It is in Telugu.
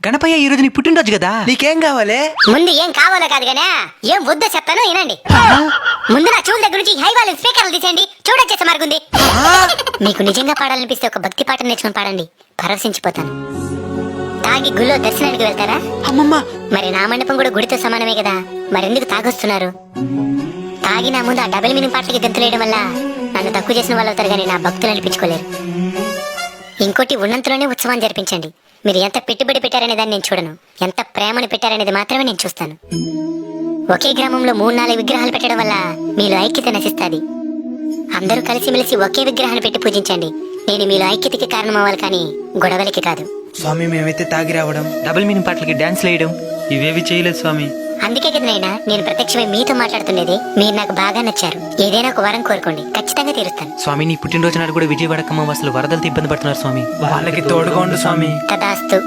గణపయ్య ఈ రోజు నీ పుట్టినరోజు కదా, నీకేం కావాలి? ముందు ఏం కావాలో కాదు గానే ఏం వద్దో చెప్తాను వినండి. ముందు నా చెవుల దగ్గర నుంచి హై వాల్యూమ్ స్పీకర్లు తీసేయండి. చూడొచ్చేసే మార్గుంది. మీకు నిజంగా పాడాలనిపిస్తే ఒక భక్తి పాట నేర్చుకుని పాడండి, పరవశించిపోతాను. తాగి గుళ్ళో దర్శనానికి వెళ్తారా? అమ్మమ్మ, మరి నా మండపం కూడా గుడితో సమానమే కదా, మరెందుకు తాగొస్తున్నారు? తాగి నా ముందు ఆ డబుల్ మీనింగ్ పాటలకి గంతులేయడం వల్ల నన్ను తక్కువ చేసిన వాళ్ళు అవుతారు, కానీ నా భక్తులు అనిపించుకోలేరు. ఇంకోటి, ఉన్నంతలోనే ఉత్సవాన్ని జరిపించండి. మీరు ఎంత పెట్టుబడి పెట్టారనే దాన్ని నేను చూడను, ఎంత ప్రేమను పెట్టారనేది మాత్రమే నేను చూస్తాను. ఒకే గ్రామంలో 3-4 విగ్రహాలు పెట్టడం వల్ల మీలో ఐక్యత నశిస్తుంది. అందరూ కలిసిమెలిసి ఒకే విగ్రహాన్ని పెట్టి పూజించండి. నేను మీలో ఐక్యతకి కారణం అవ్వాలి, కానీ గొడవలకి కాదు. స్వామి మేమైతే తాగి రావడం, డబుల్ మీనింగ్ పాటలకి డాన్స్ వేయడం ఇవేవి చేయలేదు స్వామి. అందుకే కదా నైనా నేను ప్రత్యక్షమై మీతో మాట్లాడుతున్నది. మీరు నాకు బాగా నచ్చారు. ఏదైనా ఒక వరం కోరుకోండి, ఖచ్చితంగా తీరుస్తాను. స్వామి, నీ పుట్టినరోజు నాడు కూడా విజయవాడ ఖమ్మం అసలు వరదలతో ఇబ్బంది పడుతున్నారు స్వామి, వాళ్ళకి తోడుగా ఉండు స్వామి. తదాస్తు.